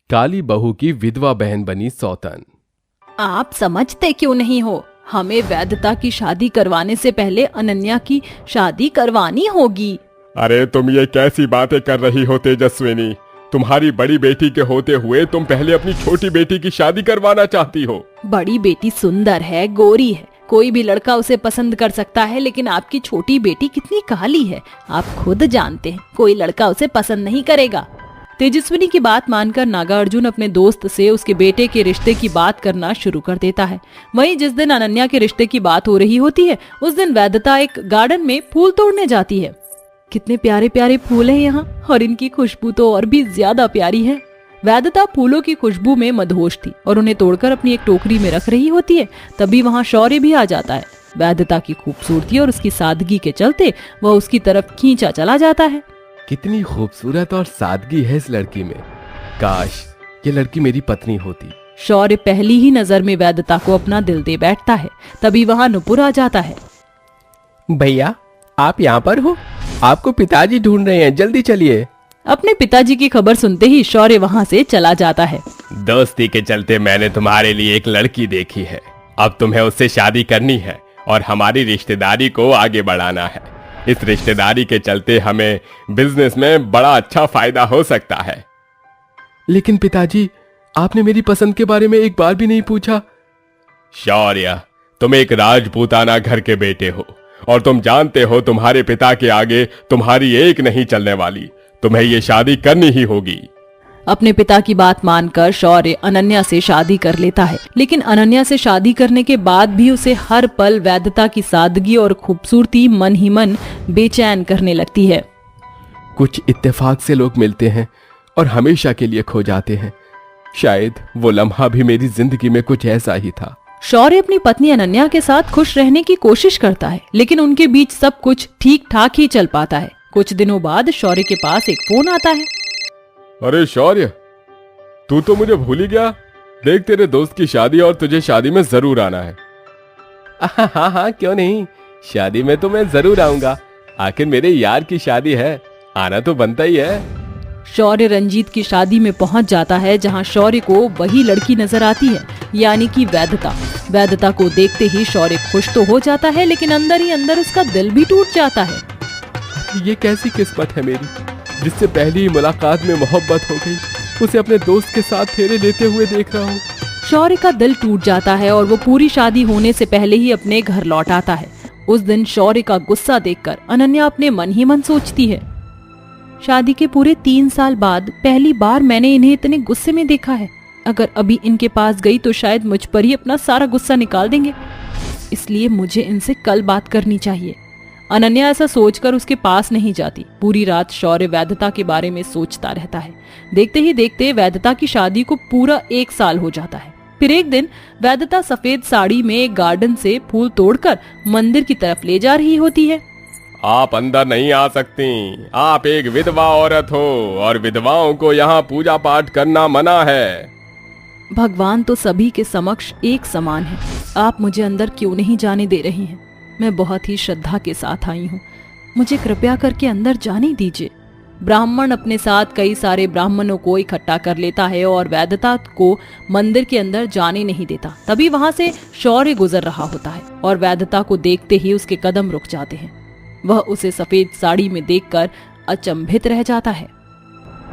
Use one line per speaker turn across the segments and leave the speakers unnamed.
काली बहू की विधवा बहन बनी सौतन।
आप समझते क्यों नहीं हो? हमें वैधता की शादी करवाने से पहले अनन्या की शादी करवानी होगी।
अरे तुम ये कैसी बातें कर रही हो तेजस्विनी? तुम्हारी बड़ी बेटी के होते हुए तुम पहले अपनी छोटी बेटी की शादी करवाना चाहती हो।
बड़ी बेटी सुंदर है, गोरी है, कोई भी लड़का उसे पसंद कर सकता है, लेकिन आपकी छोटी बेटी कितनी काली है, आप खुद जानते हैं, कोई लड़का उसे पसंद नहीं करेगा। तेजस्विनी की बात मानकर नागार्जुन अपने दोस्त से उसके बेटे के रिश्ते की बात करना शुरू कर देता है। वहीं जिस दिन अनन्या के रिश्ते की बात हो रही होती है, उस दिन वैधता एक गार्डन में फूल तोड़ने जाती है। कितने प्यारे प्यारे फूल हैं यहाँ, और इनकी खुशबू तो और भी ज्यादा प्यारी है। वैधता फूलों की खुशबू में मदहोश थी और उन्हें तोड़कर अपनी एक टोकरी में रख रही होती है। तभी वहाँ शौर्य भी आ जाता है। वैधता की खूबसूरती और उसकी सादगी के चलते वह उसकी तरफ खींचा चला जाता है।
कितनी खूबसूरत और सादगी है इस लड़की में, काश ये लड़की मेरी पत्नी होती।
शौर्य पहली ही नजर में वैधता को अपना दिल दे बैठता है। तभी वहाँ नुपुर आ जाता है।
भैया आप यहाँ पर हो? आपको पिताजी ढूंढ रहे हैं, जल्दी चलिए।
अपने पिताजी की खबर सुनते ही शौर्य वहाँ से चला जाता है।
दोस्ती के चलते मैंने तुम्हारे लिए एक लड़की देखी है, अब तुम्हें उससे शादी करनी है और हमारी रिश्तेदारी को आगे बढ़ाना है। इस रिश्तेदारी के चलते हमें बिजनेस में बड़ा अच्छा फायदा हो सकता है।
लेकिन पिताजी, आपने मेरी पसंद के बारे में एक बार भी नहीं पूछा।
शौर्य, तुम एक राजपूताना घर के बेटे हो और तुम जानते हो तुम्हारे पिता के आगे तुम्हारी एक नहीं चलने वाली। तुम्हें ये शादी करनी ही होगी।
अपने पिता की बात मानकर शौर्य अनन्या से शादी कर लेता है, लेकिन अनन्या से शादी करने के बाद भी उसे हर पल वैधता की सादगी और खूबसूरती मन ही मन बेचैन करने लगती है।
कुछ इत्तेफाक से लोग मिलते हैं और हमेशा के लिए खो जाते हैं। शायद वो लम्हा भी मेरी जिंदगी में कुछ ऐसा ही था।
शौर्य अपनी पत्नी अनन्या के साथ खुश रहने की कोशिश करता है, लेकिन उनके बीच सब कुछ ठीक ठाक ही चल पाता है। कुछ दिनों बाद शौर्य के पास एक फोन आता है।
अरे शौर्य, तू तो मुझे भूल ही गया। देख, तेरे दोस्त की शादी और तुझे शादी में जरूर आना है।
हाँ हाँ, क्यों नहीं, शादी में तो मैं जरूर आऊंगा। आखिर मेरे यार की शादी है, आना तो बनता ही है।
शौर्य रंजीत की शादी में पहुंच जाता है, जहां शौर्य को वही लड़की नजर आती है, यानी कि वैधता। वैधता को देखते ही शौर्य खुश तो हो जाता है, लेकिन अंदर ही अंदर उसका दिल भी टूट जाता है।
ये कैसी किस्मत है मेरी, जिससे पहली ही मुलाकात में मोहब्बत हो गई, उसे अपने दोस्त के साथ फेरे लेते हुए देख रहा हूँ।
शौर्य का दिल टूट जाता है और वो पूरी शादी होने से पहले ही अपने घर लौट आता है। उस दिन शौर्य का गुस्सा देखकर अनन्या अपने मन ही मन सोचती है, शादी के पूरे 3 साल बाद पहली बार मैंने इन्हें इतने गुस्से में देखा है। अगर अभी इनके पास गई तो शायद मुझ पर ही अपना सारा गुस्सा निकाल देंगे, इसलिए मुझे इनसे कल बात करनी चाहिए। अनन्या ऐसा सोचकर उसके पास नहीं जाती। पूरी रात शौर्य वैधता के बारे में सोचता रहता है। देखते ही देखते वैधता की शादी को पूरा 1 साल हो जाता है। फिर एक दिन वैधता सफेद साड़ी में एक गार्डन से फूल तोड़कर मंदिर की तरफ ले जा रही होती है।
आप अंदर नहीं आ सकती, आप एक विधवा औरत हो और विधवाओं को यहाँ पूजा पाठ करना मना है।
भगवान तो सभी के समक्ष एक समान है, आप मुझे अंदर क्यों नहीं जाने दे रही हैं? मैं बहुत ही श्रद्धा के साथ आई हूँ, मुझे कृपया करके अंदर जाने दीजिए। ब्राह्मण अपने साथ कई सारे ब्राह्मणों को इकट्ठा कर लेता है और वैधता को मंदिर के अंदर जाने नहीं देता। तभी वहां से शौर्य गुजर रहा होता है और वैधता को देखते ही उसके कदम रुक जाते हैं। वह उसे सफेद साड़ी में देखकर अचंभित रह जाता है।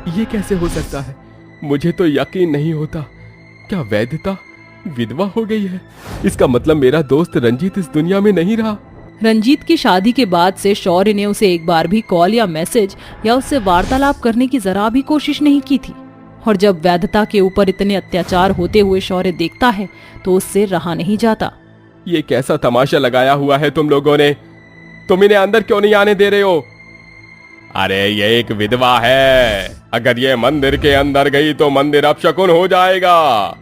ये कैसे हो सकता है? मुझे तो यकीन नहीं होता। क्या वैधता विधवा हो गई है? इसका मतलब मेरा दोस्त रंजीत इस दुनिया में नहीं रहा।
रंजीत की शादी के बाद से शौर्य ने उसे एक बार भी कॉल या मैसेज या उससे वार्तालाप करने की जरा भी कोशिश नहीं की थी। और जब वैधता के ऊपर इतने अत्याचार होते हुए शौर्य देखता है तो उससे रहा नहीं जाता।
ये कैसा तमाशा लगाया हुआ है तुम लोगों ने? तुम इन्हें अंदर क्यों नहीं आने दे रहे हो? अरे ये एक विधवा है, अगर ये मंदिर के अंदर गई तो मंदिर अपशकुन हो जाएगा।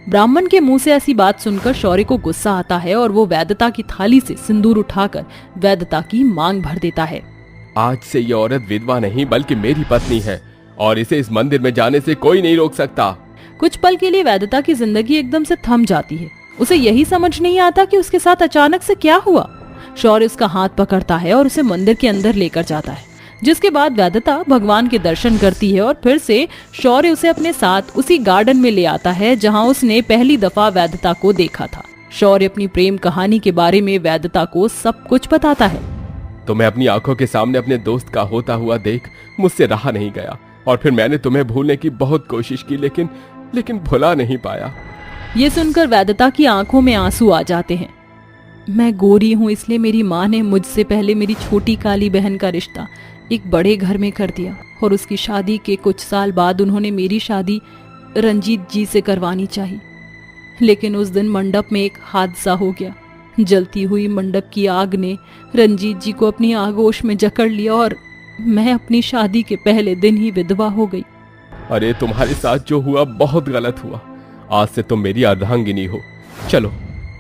ब्राह्मण के मुंह से ऐसी बात सुनकर शौर्य को गुस्सा आता है और वो वैधता की थाली से सिंदूर उठाकर वैधता की मांग भर देता है।
आज से ये औरत विधवा नहीं बल्कि मेरी पत्नी है और इसे इस मंदिर में जाने से कोई नहीं रोक सकता।
कुछ पल के लिए वैधता की जिंदगी एकदम से थम जाती है। उसे यही समझ नहीं आता कि उसके साथ अचानक से क्या हुआ। शौर्य उसका हाथ पकड़ता है और उसे मंदिर के अंदर लेकर जाता है। जिसके बाद वैद्यता भगवान के दर्शन करती है और फिर से शौर्य उसे अपने साथ उसी गार्डन में ले आता है जहां उसने पहली दफा वैद्यता को देखा था। शौर्य अपनी प्रेम कहानी के बारे में वैद्यता को सब कुछ बताता है।
तो मैं अपनी आंखों के सामने अपने दोस्त का होता हुआ देख मुझसे रहा नहीं गया और फिर मैंने तुम्हें भूलने की बहुत कोशिश की, लेकिन भुला नहीं पाया।
ये सुनकर वैद्यता की आंखों में आंसू आ जाते हैं। मैं गोरी हूँ इसलिए मेरी माँ ने मुझसे पहले मेरी छोटी काली बहन का रिश्ता एक बड़े घर में कर दिया और उसकी शादी के कुछ साल बाद उन्होंने मेरी शादी रंजीत जी से करवानी चाहिए। लेकिन उस दिन मंडप में एक हादसा हो गया। जलती हुई मंडप की आग ने रंजीत जी को अपनी आगोश में जकड़ लिया और मैं अपनी शादी के पहले दिन ही विधवा हो गई।
अरे तुम्हारे साथ जो हुआ बहुत गलत हुआ। आज से तुम मेरी अर्धांगिनी हो। चलो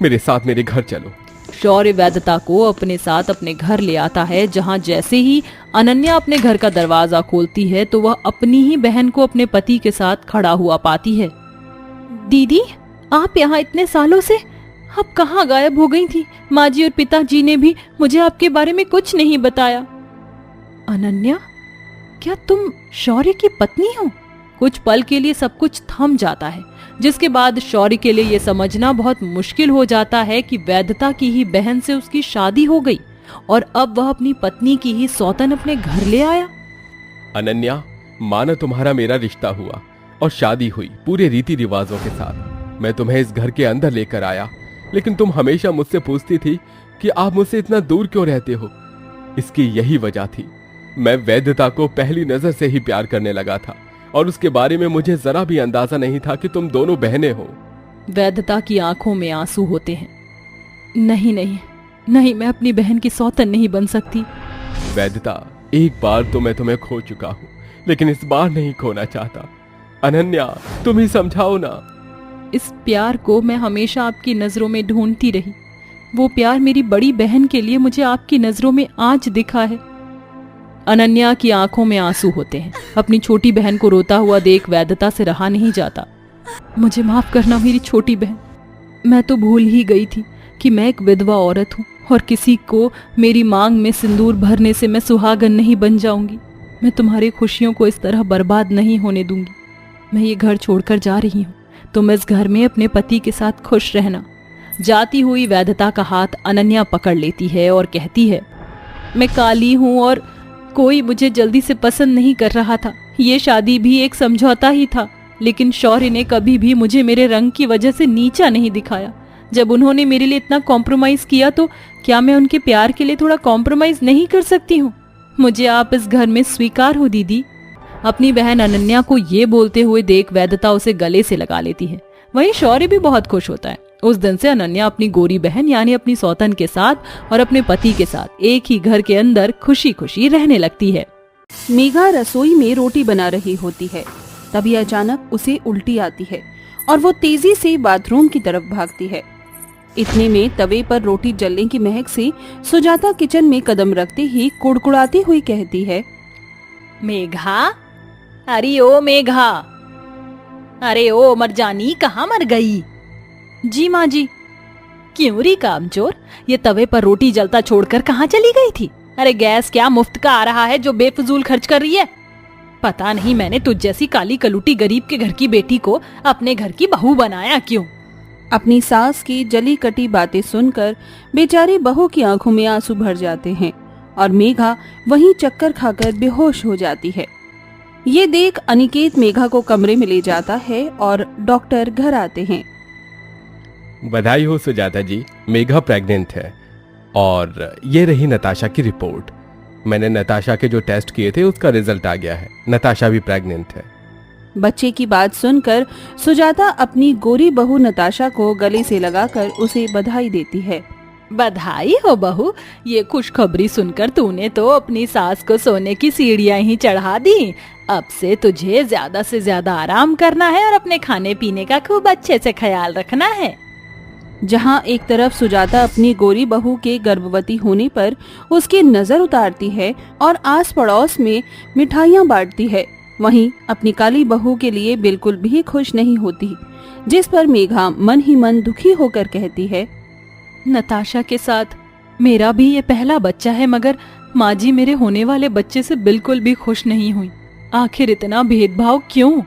मेरे साथ मेरे घर चलो।
शौर्य वैद्यता को अपने साथ अपने घर ले आता है, जहां जैसे ही अनन्या अपने घर का दरवाजा खोलती है तो वह अपनी ही बहन को अपने पति के साथ खड़ा हुआ पाती है। दीदी, आप यहाँ इतने सालों से, आप कहाँ गायब हो गई थी? माँ जी और पिताजी ने भी मुझे आपके बारे में कुछ नहीं बताया। अनन्या, क्या तुम शौर्य की पत्नी हो? कुछ पल के लिए सब कुछ थम जाता है, जिसके बाद शौर्य के लिए यह समझना बहुत मुश्किल हो जाता है कि वैद्यता की ही बहन से उसकी शादी हो गई और अब वह अपनी पत्नी की ही सौतन अपने घर ले आया।
अनन्या, मानो तुम्हारा मेरा रिश्ता हुआ और शादी हुई पूरे रीति रिवाजों के साथ। मैं तुम्हें इस घर के अंदर लेकर आया, लेकिन तुम हमेशा मुझसे पूछती थी कि आप मुझसे इतना दूर क्यों रहते हो। इसकी यही वजह थी। मैं वैद्यता को पहली नजर से ही प्यार करने लगा था और उसके बारे में मुझे जरा भी अंदाजा नहीं था कि तुम दोनों बहनें हो।
वैद्यता की आंखों में आंसू होते हैं। नहीं नहीं नहीं, मैं अपनी बहन की सौतन नहीं बन सकती।
वैद्यता, एक बार तो मैं तुम्हें खो चुका हूँ, लेकिन इस बार नहीं खोना चाहता। अनन्या, तुम ही समझाओ ना।
इस प्यार को मैं हमेशा आपकी नजरों में ढूंढती रही। वो प्यार मेरी बड़ी बहन के लिए मुझे आपकी नजरों में आज दिखा है। अनन्या की आंखों में आंसू होते हैं। अपनी छोटी बहन को रोता हुआ देख वैद्यता से रहा नहीं जाता। मुझे माफ करना मेरी छोटी बहन। मैं तो भूल ही गई थी कि मैं एक विधवा औरत हूँ और किसी को मेरी मांग में सिंदूर भरने से मैं सुहागन नहीं बन जाऊंगी। मैं तुम्हारी खुशियों को इस तरह बर्बाद नहीं होने दूंगी। मैं ये घर छोड़कर जा रही हूँ। तुम इस घर में अपने पति के साथ खुश रहना। जाती हुई वैद्यता का हाथ अनन्या पकड़ लेती है और कहती है, मैं काली हूँ और कोई मुझे जल्दी से पसंद नहीं कर रहा था। ये शादी भी एक समझौता ही था, लेकिन शौर्य ने कभी भी मुझे मेरे रंग की वजह से नीचा नहीं दिखाया। जब उन्होंने मेरे लिए इतना कॉम्प्रोमाइज किया तो क्या मैं उनके प्यार के लिए थोड़ा कॉम्प्रोमाइज नहीं कर सकती हूँ? मुझे आप इस घर में स्वीकार हो दीदी। अपनी बहन अनन्या को ये बोलते हुए देख वैद्यता उसे गले से लगा लेती है। वहीं शौर्य भी बहुत खुश होता है। उस दिन से अनन्या अपनी गोरी बहन यानी अपनी सौतन के साथ और अपने पति के साथ एक ही घर के अंदर खुशी खुशी रहने लगती है।
मेघा रसोई में रोटी बना रही होती है। तभी अचानक उसे उल्टी आती है और वो तेजी से बाथरूम की तरफ भागती है। इतने में तवे पर रोटी जलने की महक से सुजाता किचन में कदम रखते ही कुड़कुड़ाती हुई कहती है,
मेघा, अरे ओ मेघा, अरे ओ मरजानी, कहाँ मर गई? जी माँ जी। क्यों री कामचोर, ये तवे पर रोटी जलता छोड़कर कहाँ चली गई थी? अरे गैस क्या मुफ्त का आ रहा है जो बेफजूल खर्च कर रही है? पता नहीं मैंने तुझ जैसी काली कलूटी गरीब के घर की बेटी को अपने घर की बहू बनाया क्यों?
अपनी सास की जली कटी बातें सुनकर बेचारी बहू की आंखों में आंसू भर जाते हैं और मेघा वहीं चक्कर खाकर बेहोश हो जाती है। ये देख अनिकेत मेघा को कमरे में ले जाता है और डॉक्टर घर आते हैं।
बधाई हो सुजाता जी, मेघा प्रेग्नेंट है और ये रही नताशा की रिपोर्ट। मैंने नताशा के जो टेस्ट किए थे उसका रिजल्ट आ गया है। नताशा भी प्रेग्नेंट है।
बच्चे की बात सुनकर सुजाता अपनी गोरी बहू नताशा को गले से लगाकर उसे बधाई देती है।
बधाई हो बहू, ये खुशखबरी सुनकर तूने तो अपनी सास को सोने की सीढ़ियां ही चढ़ा दी। अब से तुझे ज्यादा से ज्यादा आराम करना है और अपने खाने पीने का खूब अच्छे से ख्याल रखना है।
जहां एक तरफ सुजाता अपनी गोरी बहू के गर्भवती होने पर उसकी नजर उतारती है और आस पड़ोस में मिठाइयां बांटती है, वहीं अपनी काली बहू के लिए बिल्कुल भी खुश नहीं होती, जिस पर मेघा मन ही मन दुखी होकर कहती है,
नताशा के साथ मेरा भी ये पहला बच्चा है, मगर माँ जी मेरे होने वाले बच्चे से बिल्कुल भी खुश नहीं हुई। आखिर इतना भेदभाव क्यों?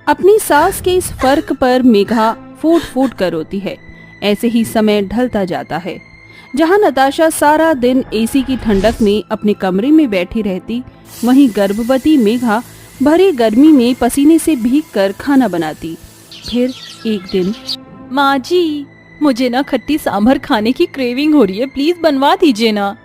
अपनी सास के इस फर्क पर मेघा फूट फूट कर रोती है। ऐसे ही समय ढलता जाता है। जहाँ नताशा सारा दिन एसी की ठंडक में अपने कमरे में बैठी रहती, वहीं गर्भवती मेघा भरी गर्मी में पसीने से भीगकर खाना बनाती। फिर एक दिन,
माँ जी मुझे ना खट्टी सांभर खाने की क्रेविंग हो रही है, प्लीज बनवा दीजिए ना।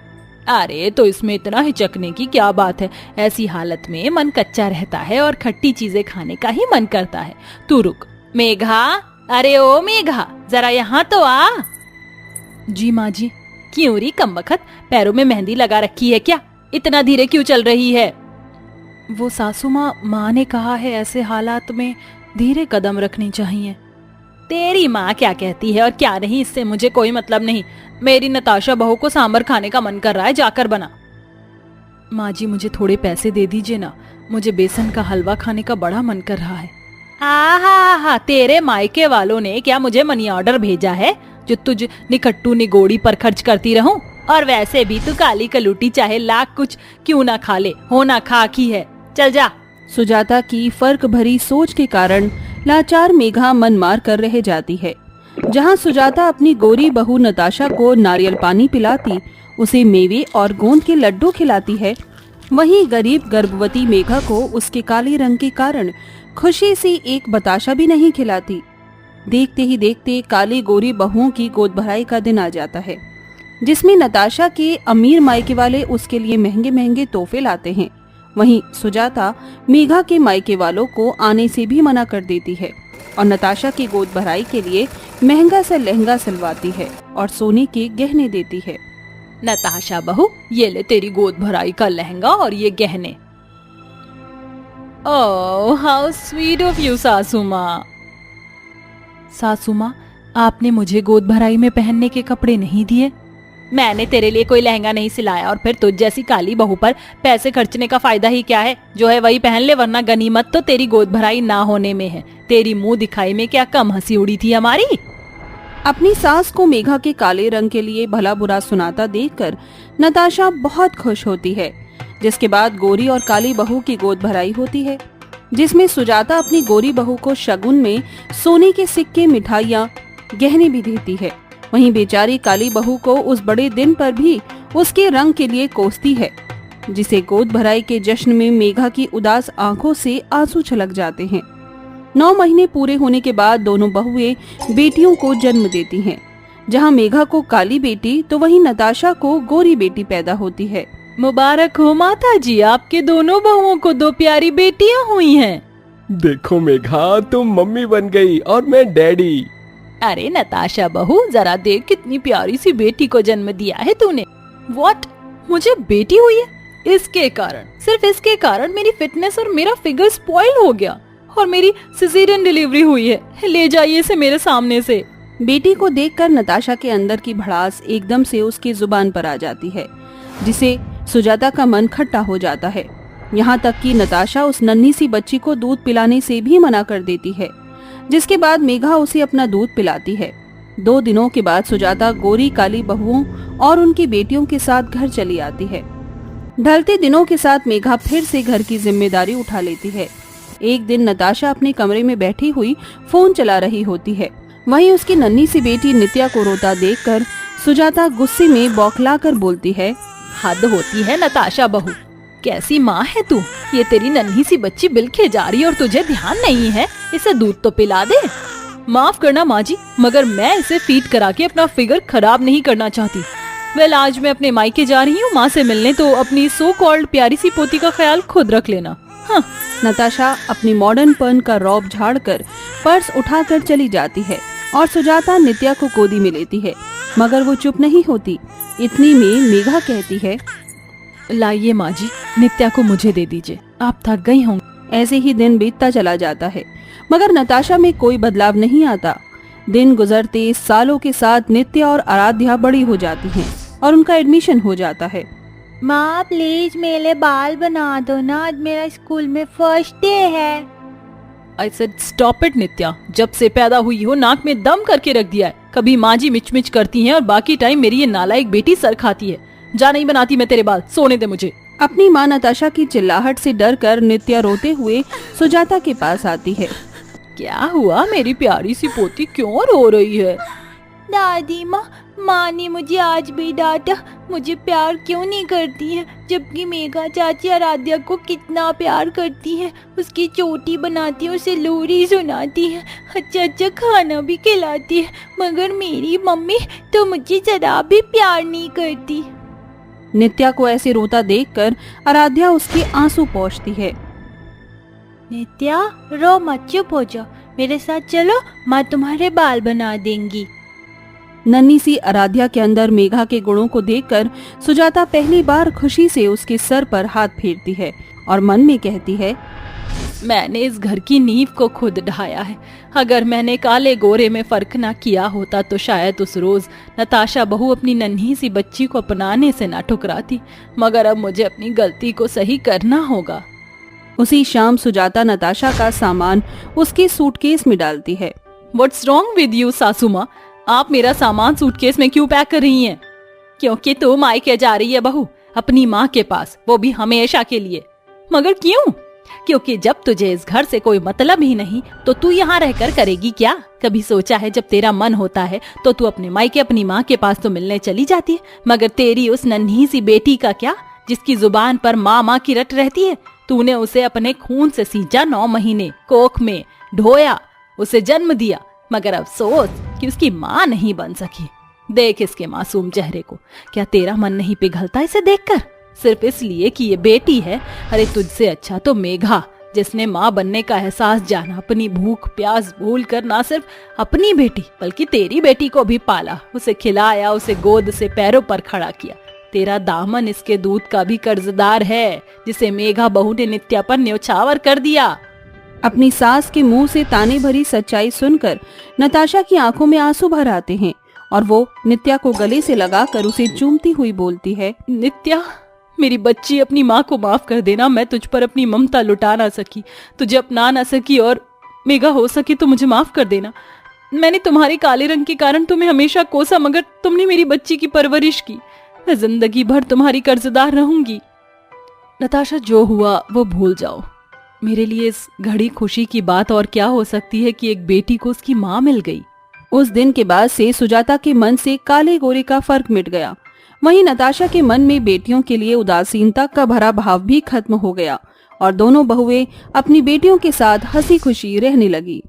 अरे तो इसमें इतना हिचकने की क्या बात है? ऐसी हालत में मन कच्चा रहता है और खट्टी चीजें खाने का ही मन करता है। तू रुक। मेघा, अरे ओ मेघा, जरा यहाँ तो आ। जी माँ जी। क्यों री कमबख्त, पैरों में मेहंदी लगा रखी है क्या? इतना धीरे क्यों चल रही है? वो सासू माँ ने कहा है ऐसे हालात में धीरे कदम रखनी चाहिए। तेरी माँ क्या कहती है और क्या नहीं, इससे मुझे कोई मतलब नहीं। मेरी नताशा बहू को सांभर खाने का मन कर रहा है, जाकर बना। माँ जी मुझे थोड़े पैसे दे दीजिए ना, मुझे बेसन का हलवा खाने का बड़ा मन कर रहा है। आहा, तेरे मायके वालों ने क्या मुझे मनी ऑर्डर भेजा है जो तुझ निकट्टू निगोड़ी पर खर्च करती रहूं? और वैसे भी तू काली कलूटी चाहे लाख कुछ क्यों ना खा ले, होना खाकी है। चल जा।
सुजाता की फर्क भरी सोच के कारण लाचार मेघा मन मार कर रह जाती है। जहाँ सुजाता अपनी गोरी बहू नताशा को नारियल पानी पिलाती, उसे मेवे और गोंद के लड्डू खिलाती है, वहीं गरीब गर्भवती मेघा को उसके काले रंग के कारण खुशी से एक बताशा भी नहीं खिलाती। देखते ही देखते काली गोरी बहुओं की गोद भराई का दिन आ जाता है, जिसमें नताशा के अमीर मायके वाले उसके लिए महंगे महंगे तोहफे लाते हैं। वहीं सुजाता मेघा के मायके वालों को आने से भी मना कर देती है और नताशा की गोद भराई के लिए महंगा सा लहंगा सिलवाती है और सोने के गहने देती है।
नताशा बहू, ये ले तेरी गोद भराई का लहंगा और ये गहने। Oh how sweet of you सासू माँ। सासू माँ, आपने मुझे गोद भराई में पहनने के कपड़े नहीं दिए। मैंने तेरे लिए कोई लहंगा नहीं सिलाया, और फिर तुझ जैसी काली बहू पर पैसे खर्चने का फायदा ही क्या है? जो है वही पहन ले, वरना गनीमत तो तेरी गोद भराई ना होने में है। तेरी मुंह दिखाई में क्या कम हंसी उड़ी थी हमारी?
अपनी सास को मेघा के काले रंग के लिए भला बुरा सुनाता देखकर नताशा बहुत खुश होती है। जिसके बाद गोरी और काली बहू की गोद भराई होती है, जिसमें सुजाता अपनी गोरी बहू को शगुन में सोने के सिक्के, मिठाइयाँ, गहने भी देती है। वहीं बेचारी काली बहू को उस बड़े दिन पर भी उसके रंग के लिए कोसती है, जिसे गोद भराई के जश्न में मेघा की उदास आंखों से आंसू छलक जाते हैं। 9 महीने पूरे होने के बाद दोनों बहुएं बेटियों को जन्म देती हैं। जहां मेघा को काली बेटी तो वहीं नताशा को गोरी बेटी पैदा होती है।
मुबारक हो माता जी, आपके दोनों बहुओं को 2 प्यारी बेटियां हुई हैं।
देखो मेघा, तुम मम्मी बन गई और मैं डैडी।
अरे नताशा बहू, जरा देख कितनी प्यारी सी बेटी को जन्म दिया है तूने। व्हाट, मुझे बेटी हुई है? इसके कारण, सिर्फ इसके कारण मेरी फिटनेस और मेरा फिगर स्पॉइल हो गया और मेरी सिजेरियन डिलीवरी हुई है। ले जाइए इसे मेरे सामने से।
बेटी को देखकर नताशा के अंदर की भड़ास एकदम से उसकी जुबान पर आ जाती है, जिसे सुजाता का मन खट्टा हो जाता है। यहाँ तक कि नताशा उस नन्ही सी बच्ची को दूध पिलाने से भी मना कर देती है, जिसके बाद मेघा उसे अपना दूध पिलाती है। 2 दिनों के बाद सुजाता गोरी काली बहुओं और उनकी बेटियों के साथ घर चली आती है। ढलते दिनों के साथ मेघा फिर से घर की जिम्मेदारी उठा लेती है। एक दिन नताशा अपने कमरे में बैठी हुई फोन चला रही होती है। वहीं उसकी नन्ही सी बेटी नित्या को रोता देखकर सुजाता गुस्से में बौखला कर बोलती है,
हद होती है नताशा बहू, कैसी माँ है तू? ये तेरी नन्ही सी बच्ची बिलखे जा रही और तुझे ध्यान नहीं है, इसे दूध तो पिला दे। माफ करना माँ जी, मगर मैं इसे फीड करा के अपना फिगर खराब नहीं करना चाहती। वेल, आज मैं अपने मायके जा रही हूँ माँ से मिलने, तो अपनी सो कॉल्ड प्यारी सी पोती का ख्याल खुद रख लेना। हाँ।
नताशा अपनी मॉडर्नपन का रौब झाड़कर पर्स उठाकर चली जाती है और सुजाता नित्या को गोदी में लेती है, मगर वो चुप नहीं होती। इतनी में मेघा कहती है,
लाइए माँ जी, नित्या को मुझे दे दीजिए, आप थक गई होंगी।
ऐसे ही दिन बीतता चला जाता है, मगर नताशा में कोई बदलाव नहीं आता। दिन गुजरते सालों के साथ नित्या और आराध्या बड़ी हो जाती हैं और उनका एडमिशन हो जाता है।
माँ प्लीज मेरे बाल बना दो ना, आज मेरा स्कूल में फर्स्ट डे है।
आई सेड स्टॉप इट नित्या, जब से पैदा हुई हो नाक में दम करके रख दिया है। कभी माँ जी मिच मिच करती हैं और बाकी टाइम मेरी ये नालायक बेटी सर खाती है। जा, नहीं बनाती मैं तेरे बाल, सोने दे मुझे।
अपनी माँ नताशा की चिल्लाहट से डरकर नित्या रोते हुए सुजाता के पास आती है।
क्या हुआ मेरी प्यारी सी पोती, क्यों रो रही है?
दादी माँ ने मुझे आज भी डांटा। मुझे प्यार क्यों नहीं करती है, जबकि मेघा चाची आराध्या को कितना प्यार करती है। उसकी चोटी बनाती है, उसे लोरी सुनाती है, अच्छा अच्छा खाना भी खिलाती है, मगर मेरी मम्मी तो मुझे जरा भी प्यार नहीं करती।
नित्या को ऐसे रोता देखकर आराध्या उसके आंसू पोंछती है।
नित्या रो मत, चुप हो जाओ, मेरे साथ चलो, माँ तुम्हारे बाल बना देंगी।
नन्ही सी आराध्या के अंदर मेघा के गुणों को देखकर सुजाता पहली बार खुशी से उसके सर पर हाथ फेरती है और मन में कहती है,
मैंने इस घर की नींव को खुद ढाया है। अगर मैंने काले गोरे में फर्क ना किया होता तो शायद उस रोज नताशा बहू अपनी नन्ही सी बच्ची को अपनाने से ना ठुकराती, मगर अब मुझे अपनी गलती को सही करना होगा।
उसी शाम सुजाता नताशा का सामान उसके सूटकेस में डालती है।
व्हाट्स रॉन्ग विद यू सासू माँ, आप मेरा सामान सूटकेस में क्यों पैक कर रही हैं? क्योंकि तू मायके जा रही है बहू, अपनी माँ के पास, वो भी हमेशा के लिए। मगर क्यों? क्योंकि जब तुझे इस घर से कोई मतलब ही नहीं तो तू यहाँ रहकर करेगी क्या? कभी सोचा है जब तेरा मन होता है तो तू अपने मायके अपनी माँ के पास तो मिलने चली जाती है, मगर तेरी उस नन्ही सी बेटी का क्या, जिसकी जुबान पर माँ माँ की रट रहती है? तूने उसे अपने खून से सींचा, 9 महीने कोख में ढोया, उसे जन्म दिया, मगर अफसोस कि उसकी माँ नहीं बन सकी। देख इसके मासूम चेहरे को, क्या तेरा मन नहीं पिघलता इसे देखकर? सिर्फ इसलिए कि ये बेटी है। अरे तुझसे अच्छा तो मेघा, जिसने माँ बनने का एहसास जाना, अपनी भूख प्यास भूल कर ना सिर्फ अपनी बेटी बल्कि तेरी बेटी को भी पाला, उसे खिलाया, उसे गोद से पैरों पर खड़ा किया। तेरा दामन इसके दूध का भी कर्जदार है, जिसे मेघा बहू ने नित्या पर न्योछावर कर दिया।
अपनी सास के मुंह से ताने भरी सच्चाई सुनकर नताशा की आंखों में आंसू भर आते हैं और वो नित्या को गले से लगाकर उसे चूमती हुई बोलती है,
नित्या मेरी बच्ची, अपनी माँ को माफ कर देना। मैं तुझ पर अपनी ममता लुटा ना सकी, तुझे अपना ना सकी, और मेघा हो सके तो मुझे माफ कर देना। मैंने तुम्हारे काले रंग के कारण तुम्हें हमेशा कोसा, मगर तुमने मेरी बच्ची की परवरिश की। मैं जिंदगी भर तुम्हारी कर्जदार रहूंगी। नताशा, जो हुआ वो भूल जाओ। मेरे लिए इस घड़ी खुशी की बात और क्या हो सकती है कि एक बेटी को उसकी माँ मिल गई।
उस दिन के बाद से सुजाता के मन से काले गोरे का फर्क मिट गया। वहीं नताशा के मन में बेटियों के लिए उदासीनता का भरा भाव भी खत्म हो गया और दोनों बहुएं अपनी बेटियों के साथ हंसी खुशी रहने लगी।